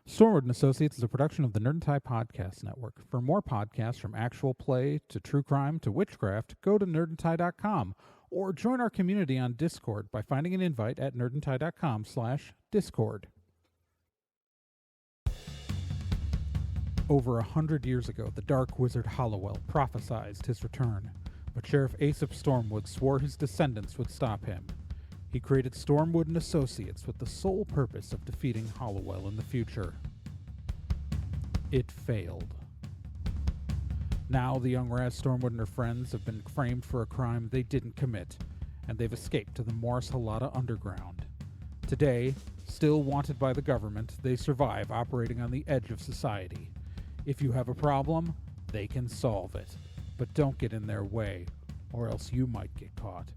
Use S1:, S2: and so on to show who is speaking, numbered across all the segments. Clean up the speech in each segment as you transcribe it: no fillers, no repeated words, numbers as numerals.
S1: Stormwood & Associates is a production of the Nerd and Tie Podcast Network. For more podcasts from actual play to true crime to witchcraft, go to nerdandtie.com or join our community on Discord by finding an invite at nerdandtie.com/discord. Over 100 years ago, the dark wizard Hollowell prophesied his return, but Sheriff Aesop Stormwood swore his descendants would stop him. He created Stormwood & Associates with the sole purpose of defeating Hollowell in the future. It failed. Now the young Raz, Stormwood, and her friends have been framed for a crime they didn't commit, and they've escaped to the Helada underground. Today, still wanted by the government, they survive operating on the edge of society. If you have a problem, they can solve it. But don't get in their way, or else you might get caught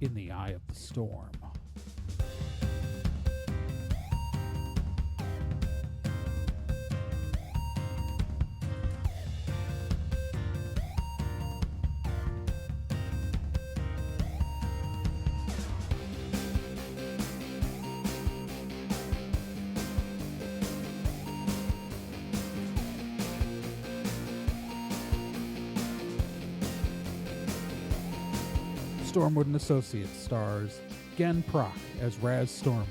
S1: in the eye of the storm. Stormwood & Associates stars Gen Proc as Raz Stormwood,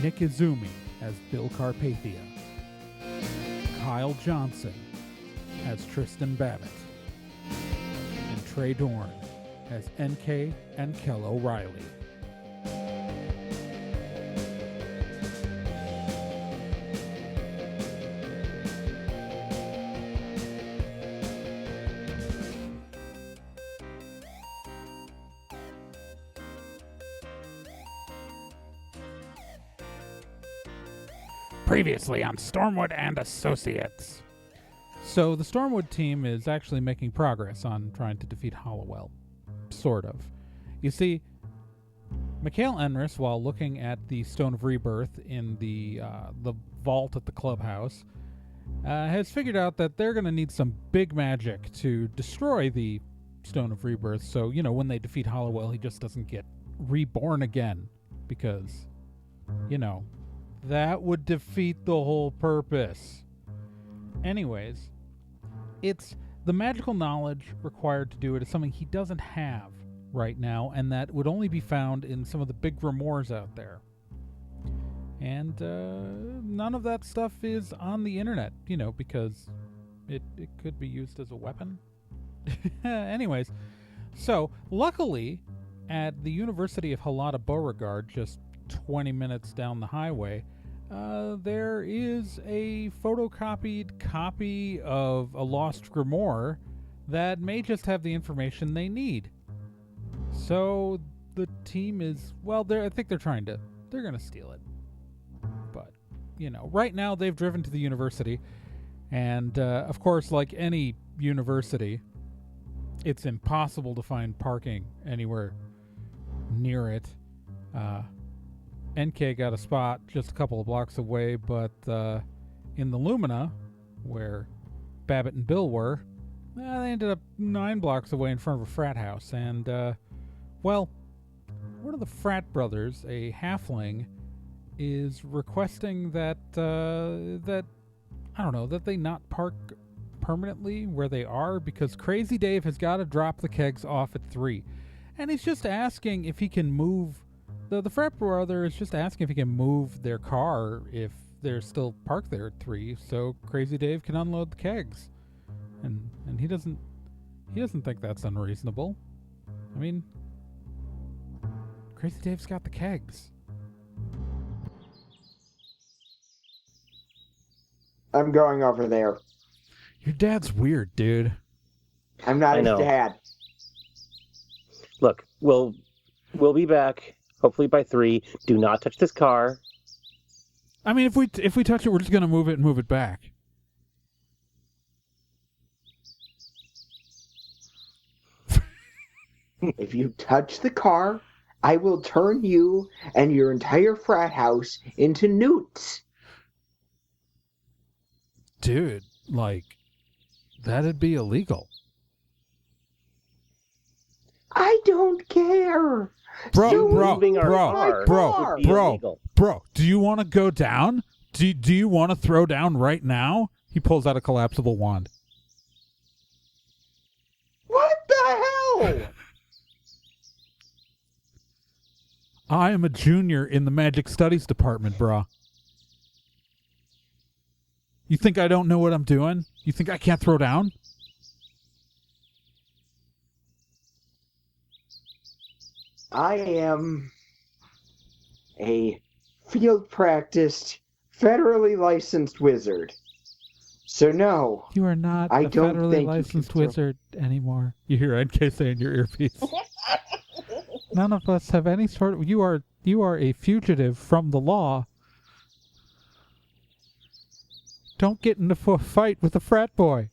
S1: Nick Izumi as Bill Carpathia, Kyle Johnson as Tristan Babbitt, and Trey Dorn as NK and Kel O'Reilly. Previously on Stormwood and Associates. So the Stormwood team is actually making progress on trying to defeat Hollowell. Sort of. You see, Mikhail Enris, while looking at the Stone of Rebirth in the vault at the clubhouse, has figured out that they're going to need some big magic to destroy the Stone of Rebirth. So, when they defeat Hollowell, he just doesn't get reborn again. Because, that would defeat the whole purpose. Anyways, it's the magical knowledge required to do it is something he doesn't have right now, and that would only be found in some of the big grimoires out there. And none of that stuff is on the internet, because it could be used as a weapon. Anyways, so luckily at the University of Helada Beauregard, just 20 minutes down the highway, there is a photocopied copy of a lost grimoire that may just have the information they need. So the team is, I think they're going to steal it. But, right now they've driven to the university, and of course, like any university, it's impossible to find parking anywhere near it. NK got a spot just a couple of blocks away, but in the Lumina, where Babbitt and Bill were, they ended up 9 blocks away in front of a frat house. And, one of the frat brothers, a Halfling, is requesting that they not park permanently where they are, because Crazy Dave has got to drop the kegs off at 3. And he's just asking if he can move. The frat brother is just asking if he can move their car if they're still parked there at 3, so Crazy Dave can unload the kegs. And he doesn't think that's unreasonable. I mean, Crazy Dave's got the kegs.
S2: I'm going over there.
S1: Your dad's weird, dude.
S2: I'm not his dad.
S3: Look, we'll be back. Hopefully by 3. Do not touch this car.
S1: I mean, if we touch it, we're just going to move it and move it back.
S2: If you touch the car, I will turn you and your entire frat house into newts.
S1: Dude, that'd be illegal.
S2: I don't care.
S1: Bro,
S2: illegal.
S1: do you want to go down? Do you want to throw down right now? He pulls out a collapsible wand.
S2: What the hell?
S1: I am a junior in the Magic Studies department, brah. You think I don't know what I'm doing? You think I can't throw down?
S2: I am a field-practiced, federally licensed wizard. So no,
S1: You are not
S2: I
S1: a
S2: don't
S1: federally
S2: think you
S1: licensed
S2: can throw-
S1: wizard anymore. You hear NK say in your earpiece. None of us have any sort of... You are a fugitive from the law. Don't get into a fight with a frat boy.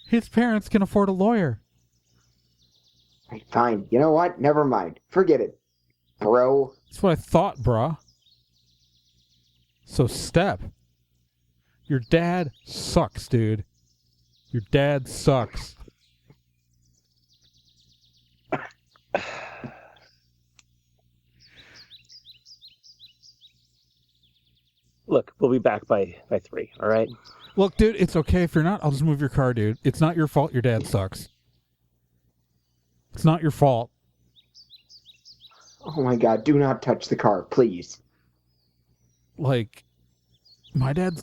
S1: His parents can afford a lawyer.
S2: Right, fine. You know what? Never mind. Forget it, bro.
S1: That's what I thought, brah. So step. Your dad sucks, dude. Your dad sucks.
S3: Look, we'll be back by 3, all right?
S1: Look, dude, it's okay if you're not. I'll just move your car, dude. It's not your fault your dad sucks. It's not your fault.
S2: Oh my god, do not touch the car, please.
S1: Like, my dad,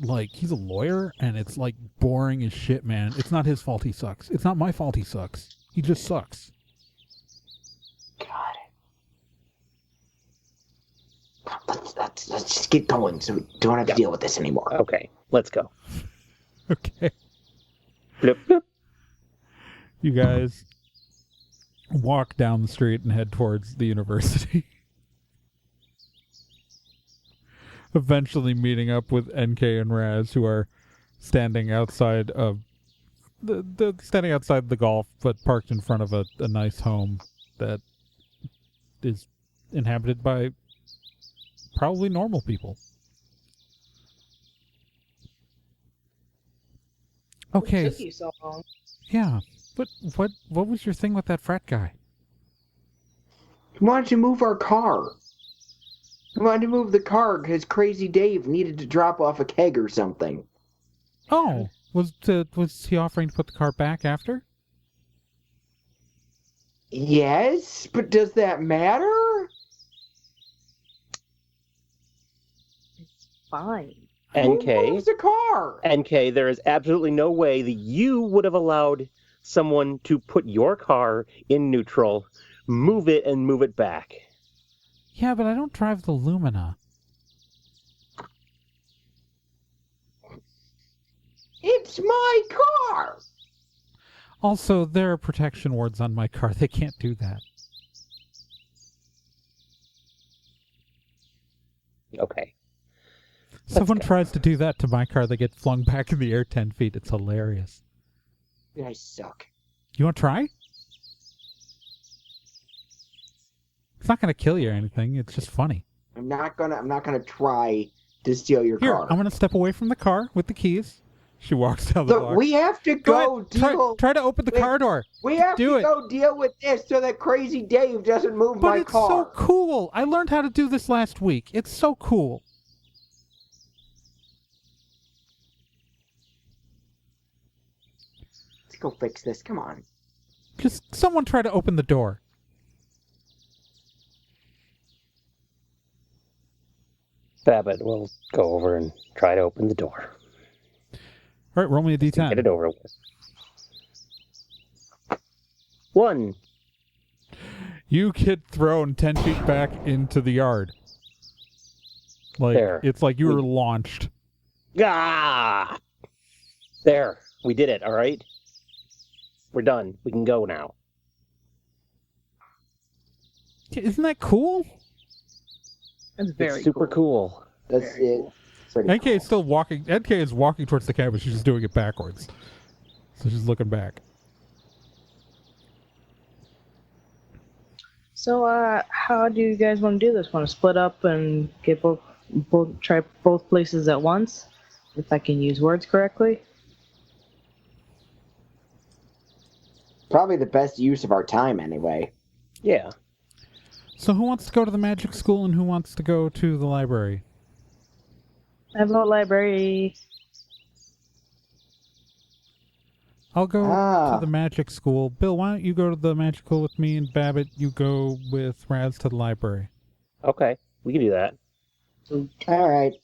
S1: like, he's a lawyer, and it's, like, boring as shit, man. It's not his fault he sucks. It's not my fault he sucks. He just sucks.
S2: God. Let's just get going so we don't have to deal with this anymore.
S3: Okay, let's go.
S1: Okay.
S3: Blip, blip.
S1: You guys walk down the street and head towards the university. Eventually meeting up with NK and Raz, who are standing outside of standing outside the golf, but parked in front of a nice home that is inhabited by probably normal people. Okay.
S4: What took you so long?
S1: Yeah. But what was your thing with that frat guy?
S2: He wanted to move our car. He wanted to move the car because Crazy Dave needed to drop off a keg or something.
S1: Oh, was he offering to put the car back after?
S2: Yes, but does that matter?
S4: Fine.
S2: Who
S3: NK,
S2: moves the car?
S3: NK, there is absolutely no way that you would have allowed someone to put your car in neutral, move it, and move it back.
S1: Yeah, but I don't drive the Lumina.
S2: It's my car.
S1: Also, there are protection wards on my car. They can't do that.
S3: Okay.
S1: Someone
S3: go.
S1: tries to do that to my car, they get flung back in the air 10 feet. It's hilarious.
S2: You guys suck.
S1: You want to try? It's not going to kill you or anything. It's just funny.
S2: I'm not gonna try to steal your
S1: Here,
S2: car.
S1: I'm going to step away from the car with the keys. She walks down the
S2: Look,
S1: block.
S2: we have to
S1: Go
S2: go
S1: ahead.
S2: deal.
S1: Try to open the
S2: Wait,
S1: car door.
S2: We have
S1: do
S2: to
S1: it.
S2: go deal with this so that Crazy Dave doesn't move
S1: But
S2: my
S1: it's
S2: car.
S1: so cool. I learned how to do this last week. It's so cool.
S2: Let's go fix this. Come on.
S1: Just someone try to open the door.
S3: Babbitt will go over and try to open the door.
S1: All right, roll me a d10.
S3: Get it over with. 1.
S1: You get thrown 10 feet back into the yard. Like,
S3: There.
S1: it's like you were launched.
S3: Ah! There. We did it, all right? We're done. We can go now.
S1: Isn't that cool?
S4: That's very
S3: It's super cool.
S2: That's
S4: Very
S2: it.
S4: cool.
S2: Pretty
S1: NK
S2: cool.
S1: is still walking. NK is walking towards the cabin. She's just doing it backwards. So she's looking back.
S4: So, how do you guys want to do this? Want to split up and get both try both places at once? If I can use words correctly.
S2: Probably the best use of our time, anyway.
S3: Yeah.
S1: So who wants to go to the magic school and who wants to go to the library?
S4: I have a library.
S1: I'll go to the magic school. Bill, why don't you go to the magic school with me, and Babbitt, you go with Raz to the library.
S3: Okay, we can do that.
S2: All right.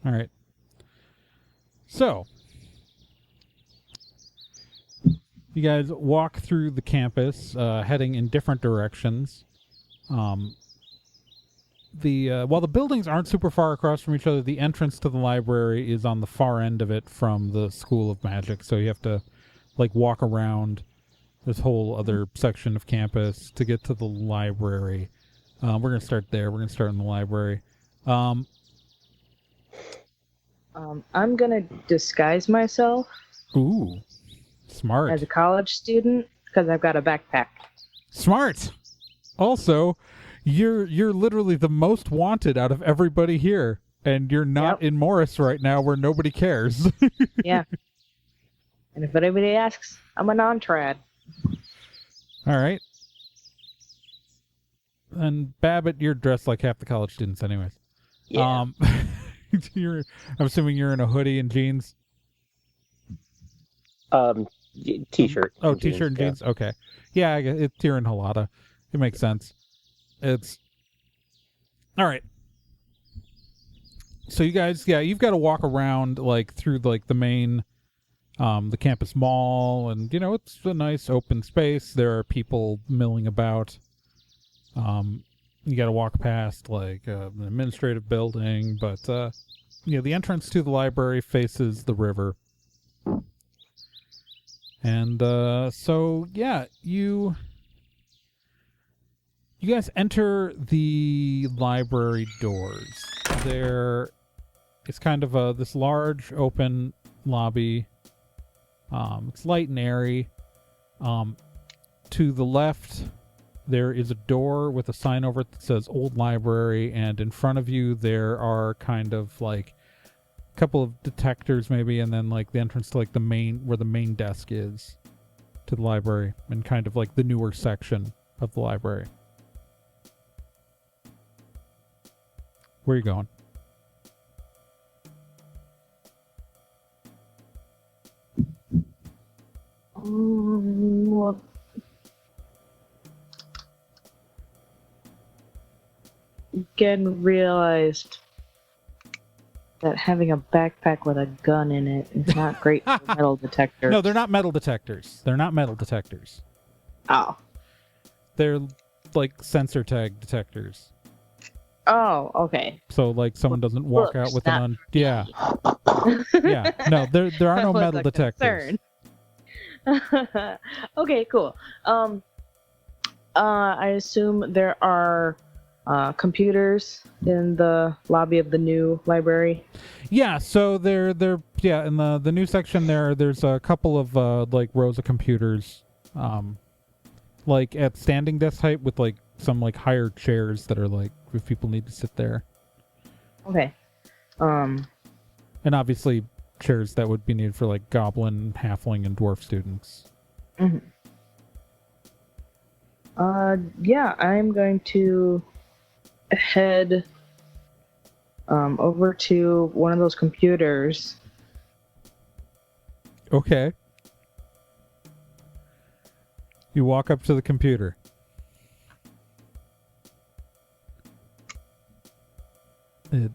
S1: All right. So, you guys walk through the campus, heading in different directions. While the buildings aren't super far across from each other, the entrance to the library is on the far end of it from the School of Magic. So you have to, like, walk around this whole other section of campus to get to the library. We're going to start there. We're going to start in the library.
S4: I'm gonna disguise myself.
S1: Ooh, smart.
S4: As a college student, because I've got a backpack.
S1: Smart. Also, you're literally the most wanted out of everybody here, and you're not in Morris right now, where nobody cares.
S4: Yeah. And if anybody asks, I'm a non-trad.
S1: All right. And Babbitt, you're dressed like half the college students, anyways.
S3: Yeah.
S1: I'm assuming you're in a hoodie and jeans.
S3: T-shirt.
S1: Oh, t-shirt and jeans. Okay. Yeah, I guess you're in Helada. It makes sense. It's all right. So you guys, you've got to walk around like through like the main, the campus mall, and it's a nice open space. There are people milling about. You got to walk past like an administrative building, but the entrance to the library faces the river. And so you guys enter the library doors. There is kind of this large open lobby. It's light and airy. To the left, there is a door with a sign over it that says Old Library, and in front of you there are kind of like a couple of detectors maybe, and then like the entrance to like where the main desk is to the library, and kind of like the newer section of the library. Where are you going?
S4: Well, again, realized that having a backpack with a gun in it is not great for metal detectors.
S1: No, they're not metal detectors. They're not metal detectors.
S4: Oh.
S1: They're like sensor tag detectors.
S4: Oh, okay.
S1: So like someone doesn't walk out with an
S4: yeah.
S1: Yeah. No, there are no metal detectors.
S4: Okay, cool. I assume there are computers in the lobby of the new library.
S1: Yeah, so they're in the new section there's a couple of like rows of computers, like at standing desk height with like some like higher chairs that are like if people need to sit there.
S4: Okay.
S1: And obviously chairs that would be needed for like goblin, halfling, and dwarf students.
S4: Mm-hmm. Yeah, I'm going to head over to one of those computers.
S1: Okay. You walk up to the computer. You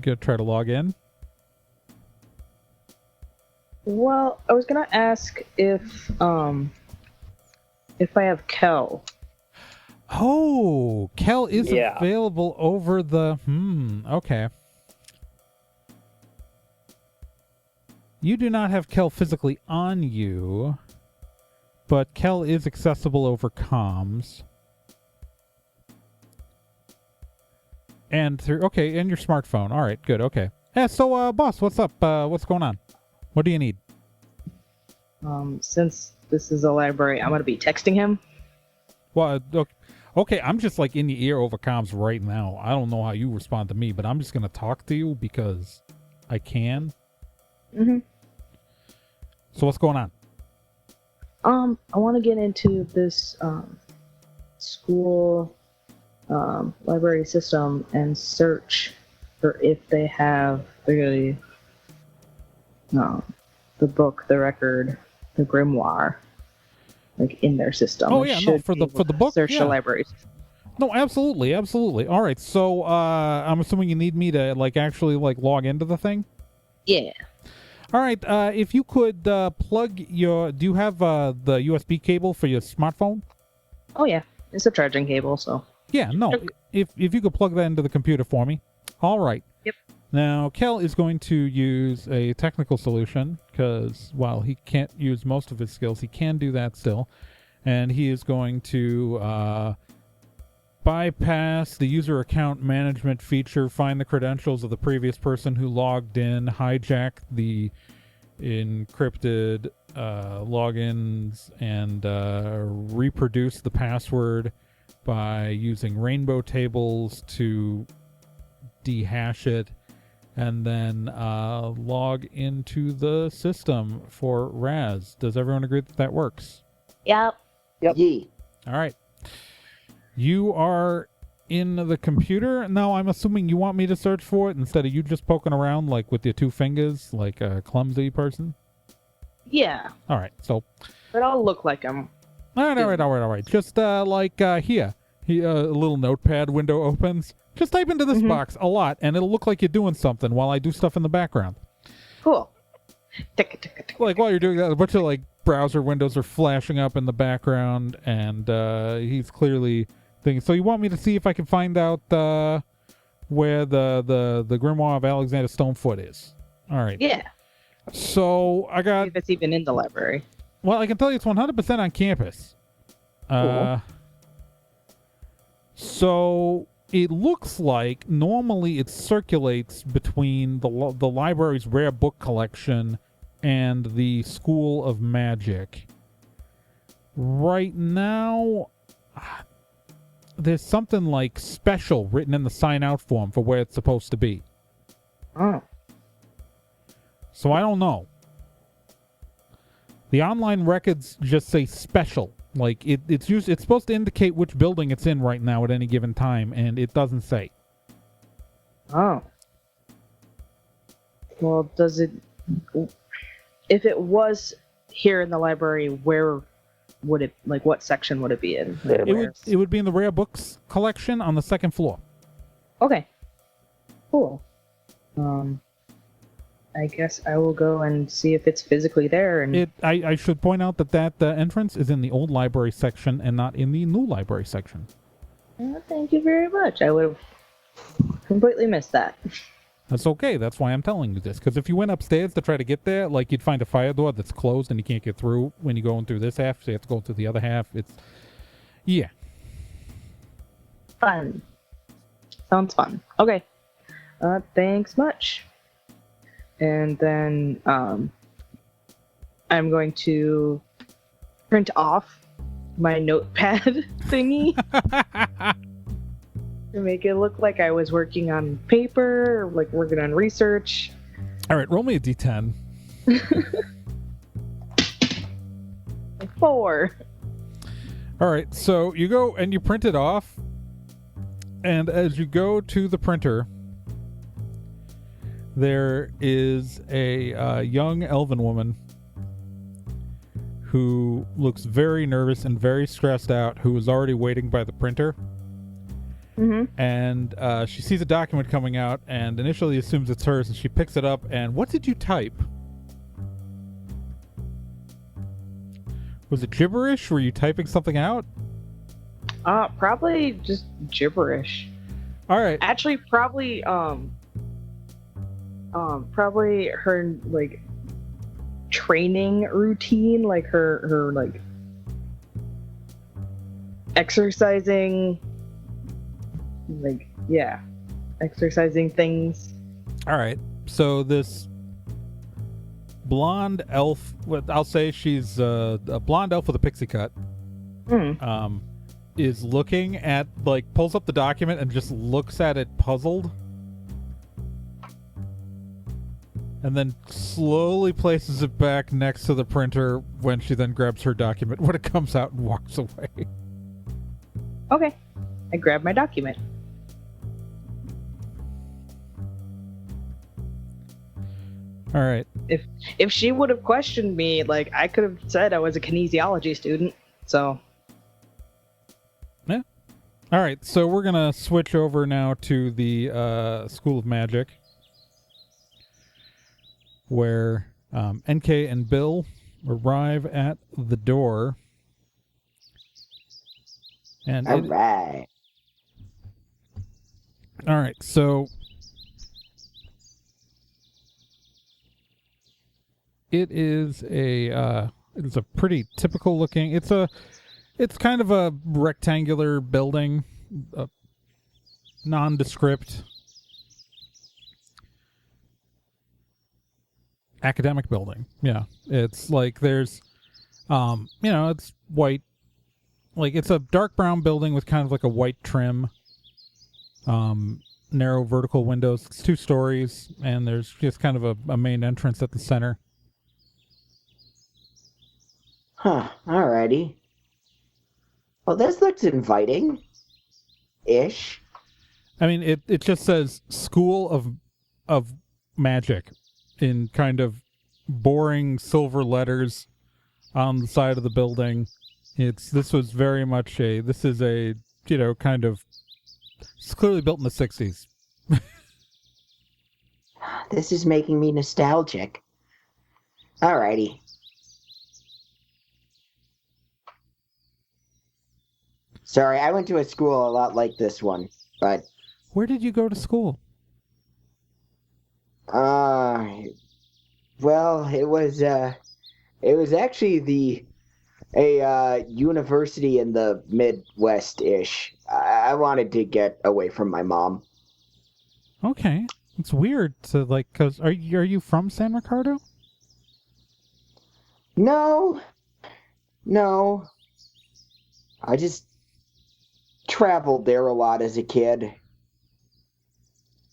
S1: gonna try to log in?
S4: Well, I was gonna ask if I have Kel.
S1: Oh, Kel is available over the... okay. You do not have Kel physically on you, but Kel is accessible over comms. And through... Okay, and your smartphone. All right, good, okay. Yeah, so, boss, what's up? What's going on? What do you need?
S4: Since this is a library, I'm going to be texting him.
S1: Well, okay, I'm just like in the ear over comms right now. I don't know how you respond to me, but I'm just going to talk to you because I can.
S4: Mm-hmm.
S1: So what's going on?
S4: I want to get into this school library system and search for if they have the book, the record, the grimoire, like in their system.
S1: Oh, yeah, no, for the book,
S4: search
S1: yeah.
S4: the libraries.
S1: No, absolutely. All right, so I'm assuming you need me to actually log into the thing.
S4: Yeah.
S1: All right, if you could plug do you have the USB cable for your smartphone?
S4: Oh yeah, it's a charging cable, so.
S1: Yeah, no. If you could plug that into the computer for me. All right.
S4: Yep.
S1: Now, Kel is going to use a technical solution because while he can't use most of his skills, he can do that still. And he is going to bypass the user account management feature, find the credentials of the previous person who logged in, hijack the encrypted logins, and reproduce the password by using rainbow tables to dehash it, and then log into the system for Raz. Does everyone agree that that works?
S4: Yep.
S2: Yeah.
S1: All right. You are in the computer. Now, I'm assuming you want me to search for it instead of you just poking around with your two fingers like a clumsy person?
S4: Yeah.
S1: All right. So.
S4: But I'll look like I'm.
S1: All right. Just here. A little notepad window opens. Just type into this box a lot, and it'll look like you're doing something while I do stuff in the background.
S4: Cool.
S1: Like while you're doing that, a bunch of browser windows are flashing up in the background, and he's clearly thinking. So you want me to see if I can find out where the grimoire of Alexander Stonefoot is? All right.
S4: Yeah.
S1: So I got.
S4: See if it's even in the library.
S1: Well, I can tell you it's 100% on campus.
S4: Cool.
S1: So it looks like normally it circulates between the library's rare book collection and the School of Magic. Right now, there's something like special written in the sign-out form for where it's supposed to be.
S4: Oh.
S1: So I don't know. The online records just say special. It's supposed to indicate which building it's in right now at any given time, and it doesn't say.
S4: Oh. Well, does it... If it was here in the library, where would it... what section would it be in?
S1: It would be in the rare books collection on the second floor.
S4: Okay. Cool. I guess I will go and see if it's physically there. And
S1: I should point out that entrance is in the old library section and not in the new library section.
S4: Thank you very much. I would have completely missed that.
S1: That's okay. That's why I'm telling you this. Because if you went upstairs to try to get there, you'd find a fire door that's closed and you can't get through when you're going through this half, so you have to go through the other half. Yeah.
S4: Fun. Sounds fun. Okay. Thanks much. And then I'm going to print off my notepad thingy to make it look like I was working on paper, or working on research.
S1: All right, roll me a d10.
S4: 4.
S1: All right, so you go and you print it off, and as you go to the printer, there is a young elven woman who looks very nervous and very stressed out, who is already waiting by the printer.
S4: Mm-hmm.
S1: And she sees a document coming out and initially assumes it's hers, and she picks it up. And what did you type? Was it gibberish? Were you typing something out?
S4: Probably just gibberish.
S1: All right.
S4: Actually, probably her training routine, her exercising, exercising things.
S1: All right. So this blonde elf, I'll say she's a blonde elf with a pixie cut, is looking at, pulls up the document and just looks at it puzzled. and then slowly places it back next to the printer when she then grabs her document when it comes out and walks away.
S4: Okay. I grab my document.
S1: All right.
S4: If she would have questioned me, like, I could have said I was a kinesiology student. So.
S1: Yeah. All right. So we're gonna switch over now to the School of Magic, where NK and Bill arrive at the door. And
S2: All right.
S1: All right. So it is a pretty typical looking. It's kind of a rectangular building, nondescript academic building. Yeah, it's like there's, it's white. Like it's a dark brown building with kind of like a white trim, narrow vertical windows. It's 2 stories, and there's just kind of a main entrance at the center.
S2: Huh. Alrighty. Well, this looks inviting. Ish.
S1: I mean, it just says School of Magic in kind of boring silver letters on the side of the building. This was very much this is a, kind of, it's clearly built in the 60s.
S2: This is making me nostalgic. Alrighty. Sorry, I went to a school a lot like this one, but...
S1: Where did you go to school?
S2: Well, it was actually a university in the Midwest-ish. I wanted to get away from my mom.
S1: Okay. It's weird to, like, because are you from San Ricardo?
S2: No. I just traveled there a lot as a kid.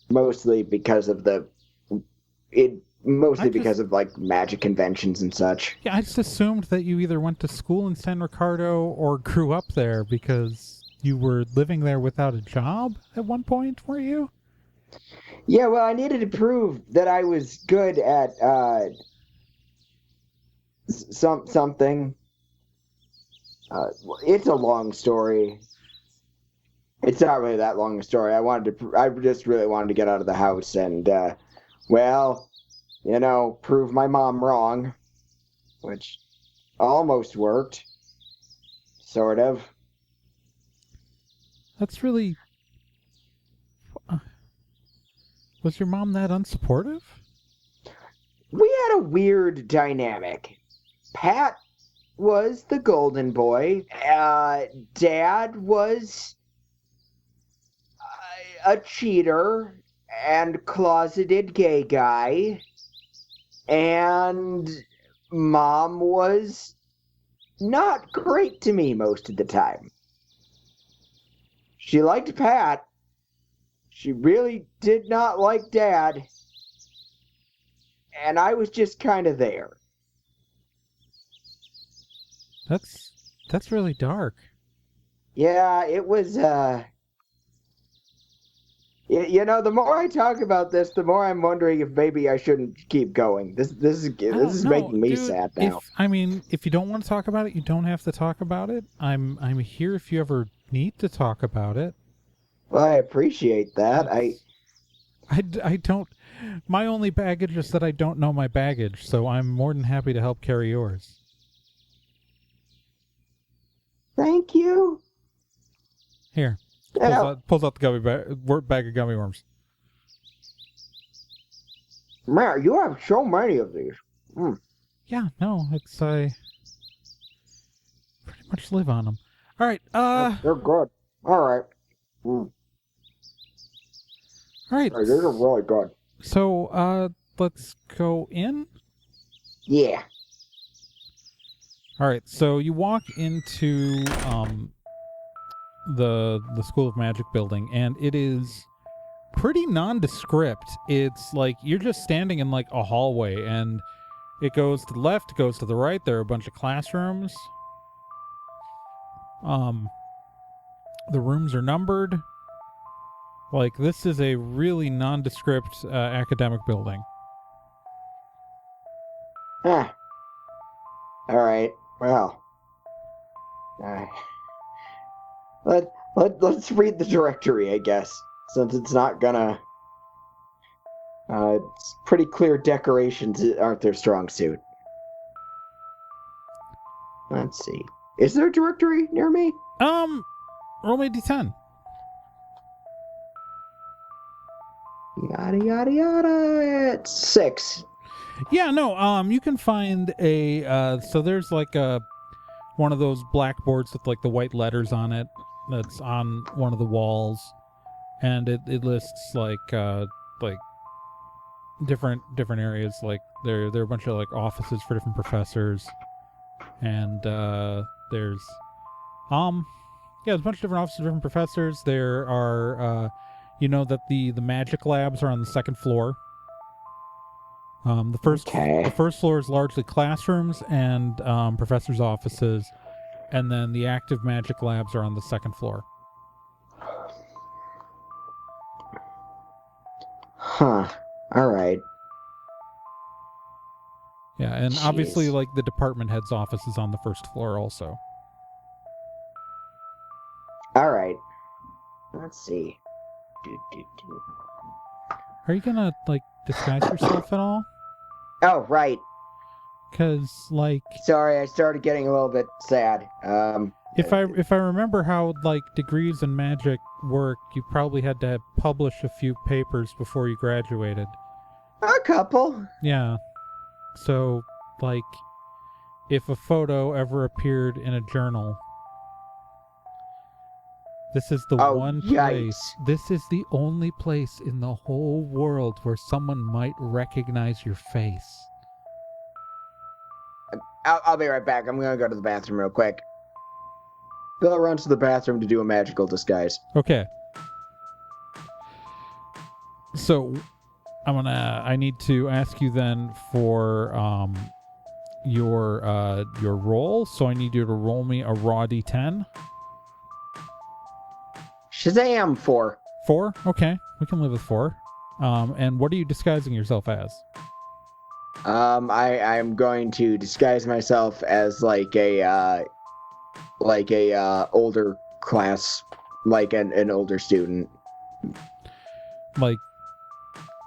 S2: Mostly because of because of like magic conventions and such.
S1: Yeah, I just assumed that you either went to school in San Ricardo or grew up there because you were living there without a job at one point, were you?
S2: Yeah, well, I needed to prove that I was good at something. It's a long story. It's not really that long a story. I just really wanted to get out of the house and, prove my mom wrong, which almost worked, sort of.
S1: That's really... Was your mom that unsupportive?
S2: We had a weird dynamic. Pat was the golden boy. Dad was a cheater and closeted gay guy. And Mom was not great to me most of the time. She liked Pat. She really did not like Dad. And I was just kind of there.
S1: That's really dark.
S2: Yeah, it was, the more I talk about this, the more I'm wondering if maybe I shouldn't keep going. This is making me sad now.
S1: If you don't want to talk about it, you don't have to talk about it. I'm here if you ever need to talk about it.
S2: Well, I appreciate that.
S1: I don't. My only baggage is that I don't know my baggage, so I'm more than happy to help carry yours.
S2: Thank you.
S1: Here. Pulls out the bag of gummy worms.
S2: Man, you have so many of these. Mm.
S1: Yeah, no, I pretty much live on them. All right.
S2: They're good. All right. Mm.
S1: All right.
S2: These are really good.
S1: So, let's go in.
S2: Yeah.
S1: All right. So you walk into the School of Magic building, and it is pretty nondescript. It's like you're just standing in like a hallway, and it goes to the left, it goes to the right. There are a bunch of classrooms. The rooms are numbered. Like, this is a really nondescript academic building.
S2: All right. Well. Let's read the directory, I guess, since it's not gonna. It's pretty clear decorations aren't their strong suit. Let's see. Is there a directory near me?
S1: Roll me a d10.
S2: Yada yada yada. It's 6.
S1: Yeah, no, you can find a, so there's like one of those blackboards with like the white letters on it that's on one of the walls, and it lists like different areas. Like there are a bunch of like offices for different professors, and there's a bunch of different offices for different professors. There are that the magic labs are on the second floor. The first floor is largely classrooms and professors' offices, and then the active magic labs are on the second floor.
S2: Huh. All right.
S1: Yeah, and obviously, like, the department head's office is on the first floor also.
S2: All right. Let's see.
S1: Are you gonna, like, disguise yourself at all?
S2: Oh, right.
S1: Because, like...
S2: Sorry, I started getting a little bit sad.
S1: If I remember how, like, degrees in magic work, you probably had to publish a few papers before you graduated.
S2: A couple.
S1: Yeah. So, like, if a photo ever appeared in a journal... This is the one place. This is the only place in the whole world where someone might recognize your face.
S2: I'll be right back. I'm gonna go to the bathroom real quick. Bill runs to the bathroom to do a magical disguise.
S1: Okay. So, I need to ask you then for your roll. So I need you to roll me a raw d10.
S2: Shazam! 4.
S1: 4? Okay, we can live with 4. And what are you disguising yourself as?
S2: I'm going to disguise myself as like a older class, like an older student.
S1: Like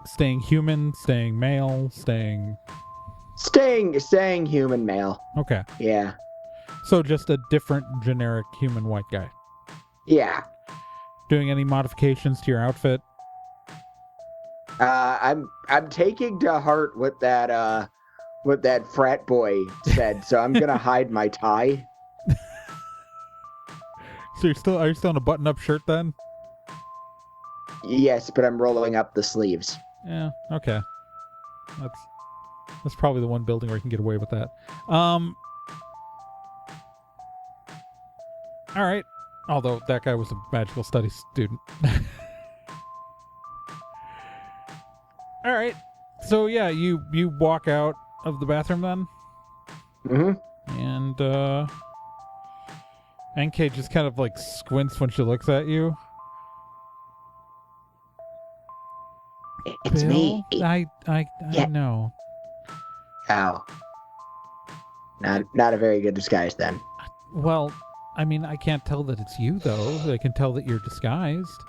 S1: staying human, staying male, staying
S2: human male.
S1: Okay.
S2: Yeah.
S1: So just a different generic human white guy.
S2: Yeah.
S1: Doing any modifications to your outfit?
S2: I'm taking to heart what that frat boy said, so I'm gonna hide my tie.
S1: So are you still in a button-up shirt then?
S2: Yes, but I'm rolling up the sleeves.
S1: Yeah, okay. That's probably the one building where you can get away with that. All right. Although that guy was a magical studies student. All right. So yeah, you walk out of the bathroom then?
S2: Mm-hmm.
S1: And NK just kind of like squints when she looks at you.
S2: It's
S1: Bill?
S2: me.
S1: I know.
S2: Oh. Not a very good disguise then.
S1: Well, I mean, I can't tell that it's you, though. I can tell that you're disguised.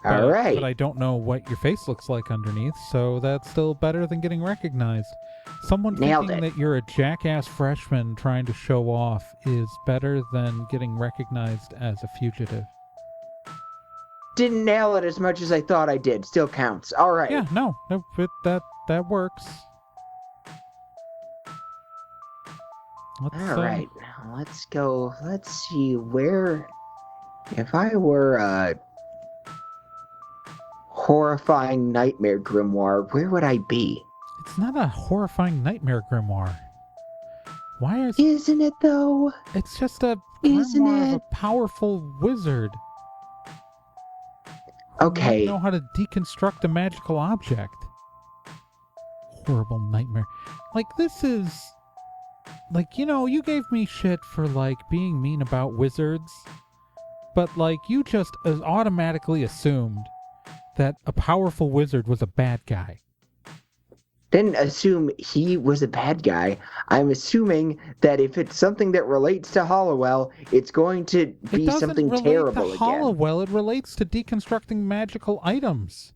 S2: All right.
S1: But I don't know what your face looks like underneath, so that's still better than getting recognized. Someone thinking that you're a jackass freshman trying to show off is better than getting recognized as a fugitive.
S2: Didn't nail it as much as I thought I did. Still counts. All right.
S1: Yeah, no, that works.
S2: All right, now let's go. Let's see where. If I were a horrifying nightmare grimoire, where would I be?
S1: It's not a horrifying nightmare grimoire. Why is?
S2: Isn't it though?
S1: It's just a grimoire of a powerful wizard
S2: Okay.
S1: You might know how to deconstruct a magical object. Horrible nightmare. Like, this is... Like, you gave me shit for, like, being mean about wizards. But, like, you just automatically assumed that a powerful wizard was a bad guy.
S2: Didn't assume he was a bad guy. I'm assuming that if it's something that relates to Hollowell, it's going to be something terrible
S1: to
S2: again.
S1: Hollowell, it relates to deconstructing magical items.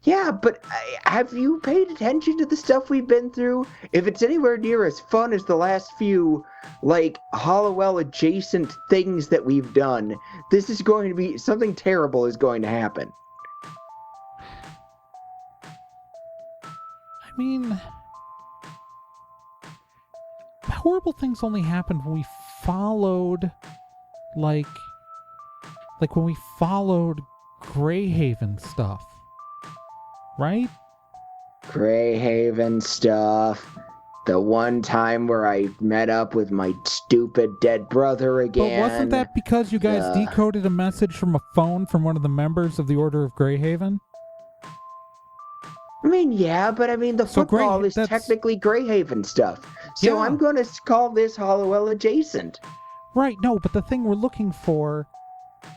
S2: Yeah, but have you paid attention to the stuff we've been through? If it's anywhere near as fun as the last few, like, Hollowell-adjacent things that we've done, this is going to be... something terrible is going to happen.
S1: I mean... horrible things only happened when we followed... Like when we followed Greyhaven stuff. Right?
S2: Greyhaven stuff. The one time where I met up with my stupid dead brother again.
S1: But wasn't that because you guys decoded a message from a phone from one of the members of the Order of Greyhaven?
S2: I mean, yeah, but I mean, the football is technically Greyhaven stuff. So yeah. I'm going to call this Hollowell adjacent.
S1: Right, no, but the thing we're looking for,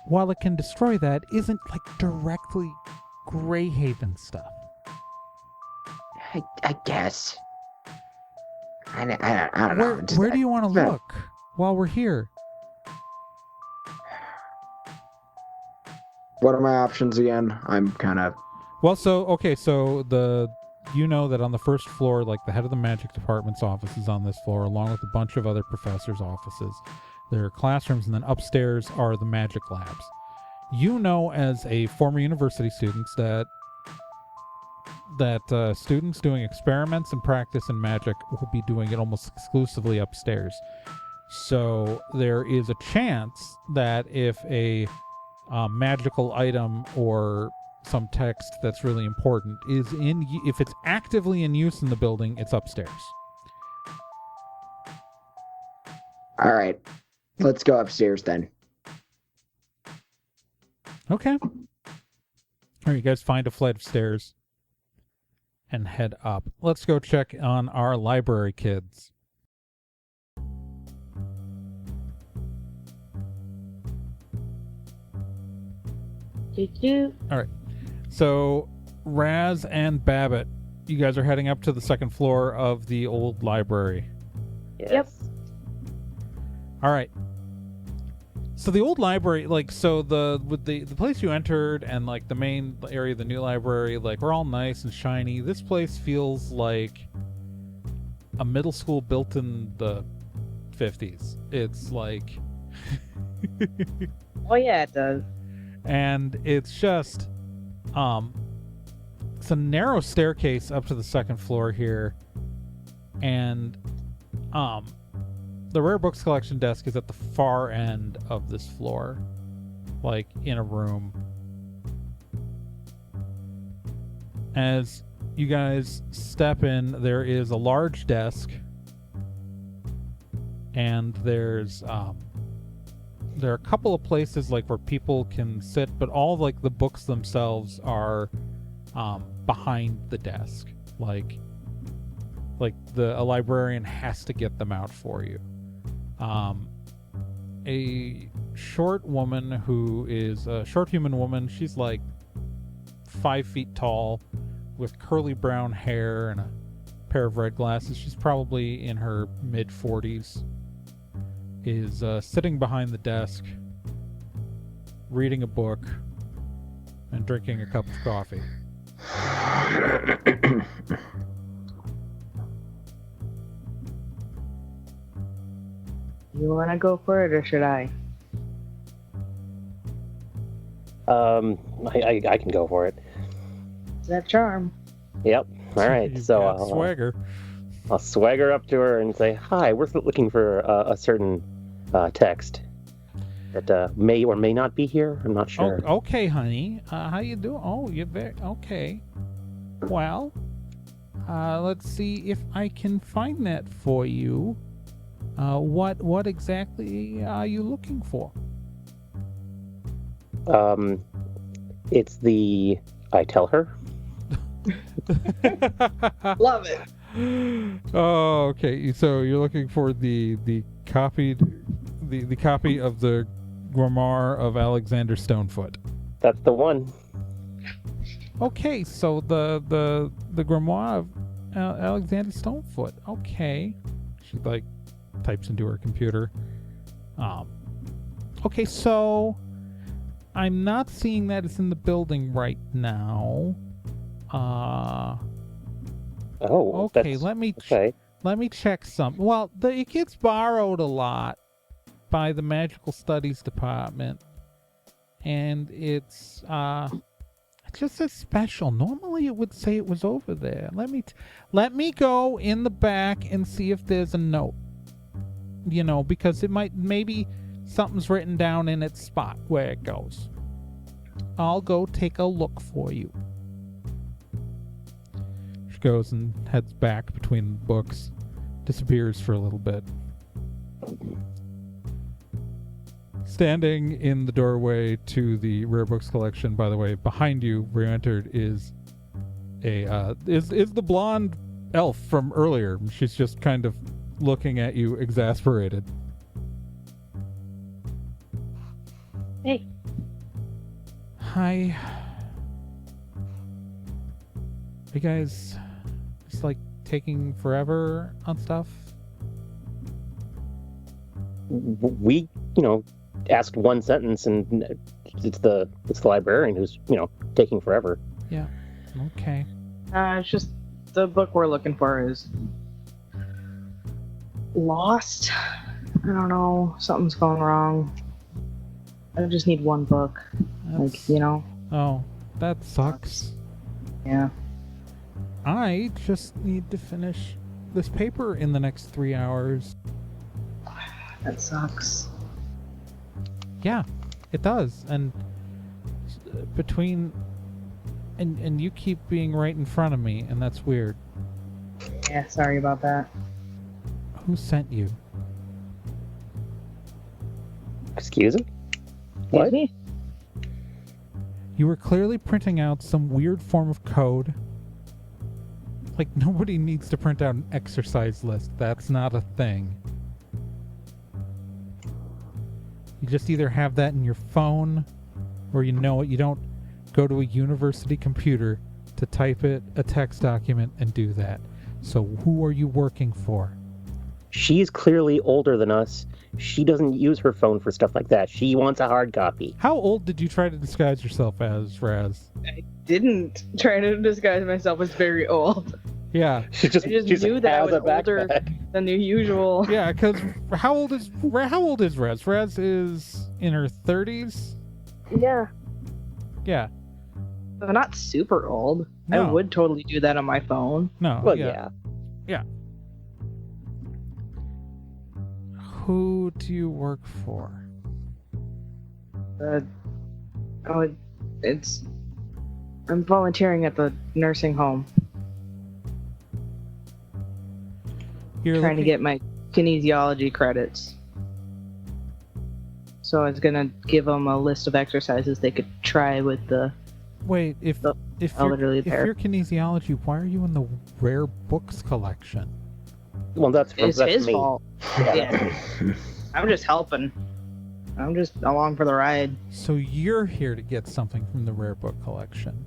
S1: while it can destroy that, isn't, like, directly Greyhaven stuff.
S2: I guess. I don't know.
S1: Where do you want to look while we're here?
S2: What are my options again? I'm kind of...
S1: Well, so that on the first floor, like, the head of the magic department's office is on this floor, along with a bunch of other professors' offices. There are classrooms, and then upstairs are the magic labs. You know, as a former university student, that students doing experiments and practice in magic will be doing it almost exclusively upstairs. So there is a chance that if a magical item or some text that's really important if it's actively in use in the building, it's upstairs.
S2: All right. Let's go upstairs then.
S1: Okay. All right, you guys find a flight of stairs and head up. Let's go check on our library kids. All right. So, Raz and Babbitt, you guys are heading up to the second floor of the old library.
S3: Yes.
S4: Yep.
S1: All right. So the old library, like, so the place you entered and, like, the main area of the new library, like, we're all nice and shiny. This place feels like a middle school built in the 50s. It's like...
S4: Oh, yeah, it does.
S1: And it's just... it's a narrow staircase up to the second floor here. And, the rare books collection desk is at the far end of this floor, like in a room. As you guys step in, there is a large desk, and there are a couple of places like where people can sit, but all of, like, the books themselves are behind the desk. Like a librarian has to get them out for you. A short woman who is a short human woman. She's like 5 feet tall with curly brown hair and a pair of red glasses. She's probably in her mid-40s. Is sitting behind the desk, reading a book, and drinking a cup of coffee.
S4: You want to go for it, or should I?
S3: I can go for it.
S4: That charm.
S3: Yep. All right. So I'll swagger up to her and say, "Hi, we're looking for a certain text that may or may not be here. I'm not sure."
S1: Oh, okay, honey. How you doing? Oh, you're very okay. Well, let's see if I can find that for you. What exactly are you looking for?
S3: It's the... I tell her.
S4: Love it.
S1: Oh, okay. So you're looking for the copy of the grimoire of Alexander Stonefoot.
S3: That's the one.
S1: Okay, so the grimoire of Alexander Stonefoot. Okay, she like types into her computer. Okay, so I'm not seeing that it's in the building right now.
S3: Oh,
S1: okay. Let me check some. Well, it gets borrowed a lot by the Magical Studies Department, and it's just says special. Normally, it would say it was over there. Let me go in the back and see if there's a note. You know, because maybe something's written down in its spot where it goes. I'll go take a look for you. She goes and heads back between books, disappears for a little bit. Standing in the doorway to the rare books collection, by the way, behind you, where you entered, is the blonde elf from earlier. She's just kind of looking at you, exasperated.
S4: Hey.
S1: Hi. You guys just like taking forever on stuff?
S3: We, asked one sentence, and it's the librarian who's, taking forever.
S1: Yeah. Okay.
S4: It's just the book we're looking for is lost. I don't know. Something's going wrong. I just need one book.
S1: Oh, that sucks.
S4: Yeah.
S1: I just need to finish this paper in the next 3 hours.
S4: That sucks.
S1: Yeah, it does. And and you keep being right in front of me, and that's weird.
S4: Yeah, sorry about that.
S1: Who sent you?
S3: Excuse me?
S4: Excuse me?
S1: You were clearly printing out some weird form of code. Like, nobody needs to print out an exercise list. That's not a thing. You just either have that in your phone, or you know it. You don't go to a university computer to type a text document and do that. So who are you working for?
S3: She's clearly older than us. She doesn't use her phone for stuff like that. She wants a hard copy.
S1: How old did you try to disguise yourself as, Raz?
S4: I didn't try to disguise myself as very old.
S1: Yeah.
S3: She just
S4: knew that I was older than the usual.
S1: Yeah, because how old is Raz? Raz is in her 30s?
S4: Yeah.
S1: Yeah.
S4: I'm not super old.
S1: No.
S4: I would totally do that on my phone.
S1: No.
S3: Well,
S1: yeah. Who do you work for?
S4: I'm volunteering at the nursing home.
S1: You're
S4: trying to get my kinesiology credits. So I was gonna give them a list of exercises they could try with the.
S1: Wait, if you're kinesiology, why are you in the rare books collection?
S3: Well, that's
S4: his
S3: me.
S4: fault. Yeah. I'm just helping. I'm just along for the ride.
S1: So you're here to get something from the rare book collection?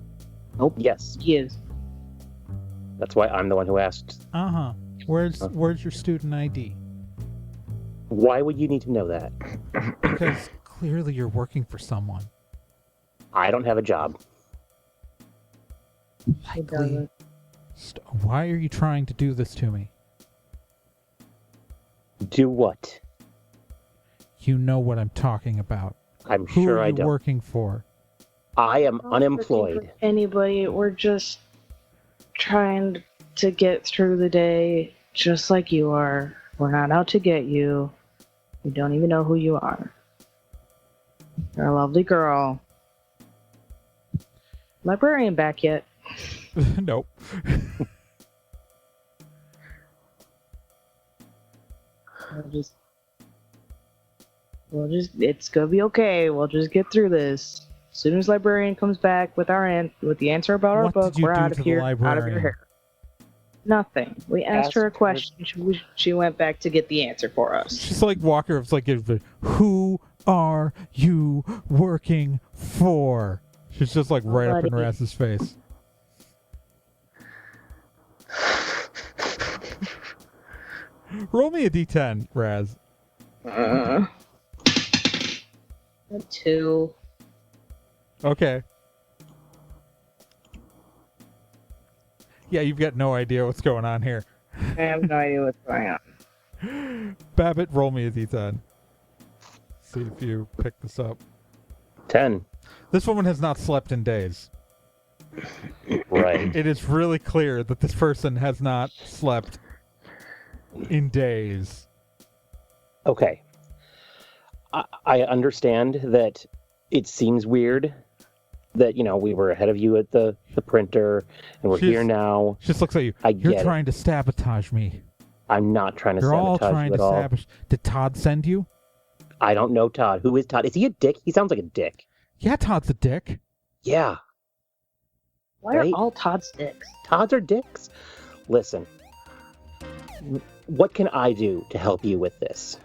S3: Nope. Yes.
S4: He is.
S3: That's why I'm the one who asked.
S1: Uh-huh. Where's your student ID?
S3: Why would you need to know that?
S1: Because clearly you're working for someone.
S3: I don't have a job.
S1: Likely. Why are you trying to do this to me?
S3: Do what?
S1: You know what I'm talking about.
S3: I'm
S1: Who
S3: sure
S1: are
S3: I
S1: you
S3: don't.
S1: working for?
S3: I am unemployed.
S4: Anybody, we're just trying to get through the day just like you are. We're not out to get you. We don't even know who you are. You're a lovely girl. Librarian back yet?
S1: Nope.
S4: We'll just, it's gonna be okay. We'll just get through this. As soon as librarian comes back with with the answer about our book, we're out of here, out of your hair. Nothing. We asked her a question. She went back to get the answer for us.
S1: She's like Walker. It's like, who are you working for? She's just like right up in Raz's face. Roll me a d10, Raz.
S4: A 2.
S1: Okay. Yeah, you've got no idea what's going on here.
S4: I have no idea what's going on.
S1: Babbitt, roll me a d10. See if you pick this up.
S3: 10.
S1: This woman has not slept in days.
S3: Right.
S1: It is really clear that this person has not slept in days.
S3: Okay. I understand that it seems weird that, we were ahead of you at the printer and we're here now.
S1: She just looks at you. You're trying to sabotage me.
S3: I'm not trying to
S1: You're
S3: sabotage
S1: all trying
S3: you at
S1: to
S3: all.
S1: sabotage. Did Todd send you?
S3: I don't know Todd. Who is Todd? Is he a dick? He sounds like a dick.
S1: Yeah, Todd's a dick.
S3: Yeah.
S4: Why are all Todd's dicks?
S3: Todds are dicks? Listen. What can I do to help you with this?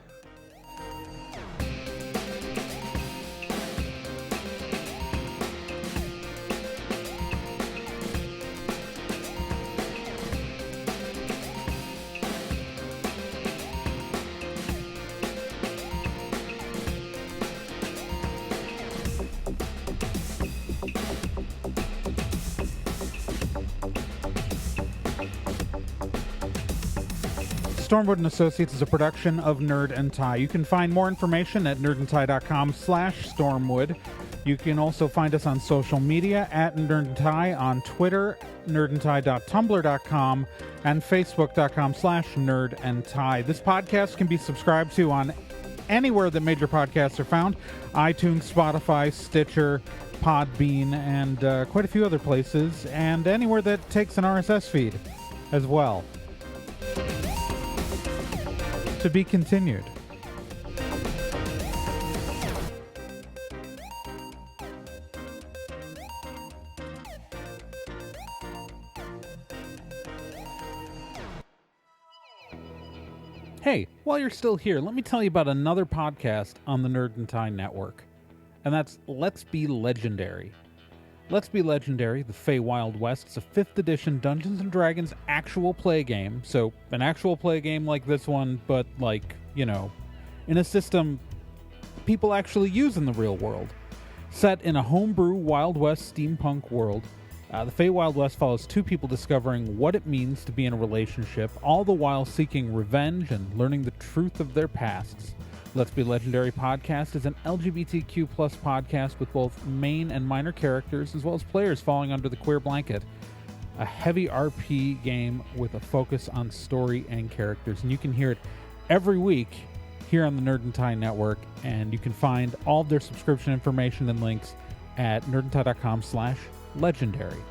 S1: Stormwood & Associates is a production of Nerd and Tie. You can find more information at nerdandtie.com/Stormwood. You can also find us on social media at Nerd and Tie on Twitter, nerdandtie.tumblr.com, and facebook.com/nerdandtie. This podcast can be subscribed to on anywhere that major podcasts are found: iTunes, Spotify, Stitcher, Podbean, and quite a few other places, and anywhere that takes an RSS feed as well. To be continued. Hey, while you're still here, let me tell you about another podcast on the Nerd and Tie Network, and that's Let's Be Legendary. Let's Be Legendary, the Feywild West, is a 5th edition Dungeons & Dragons actual play game. So, an actual play game like this one, but in a system people actually use in the real world. Set in a homebrew Wild West steampunk world, the Feywild West follows two people discovering what it means to be in a relationship, all the while seeking revenge and learning the truth of their pasts. Let's Be Legendary podcast is an LGBTQ+ podcast with both main and minor characters, as well as players falling under the queer blanket. A heavy RP game with a focus on story and characters. And you can hear it every week here on the Nerd and Tie Network, and you can find all of their subscription information and links at nerdandtie.com/legendary.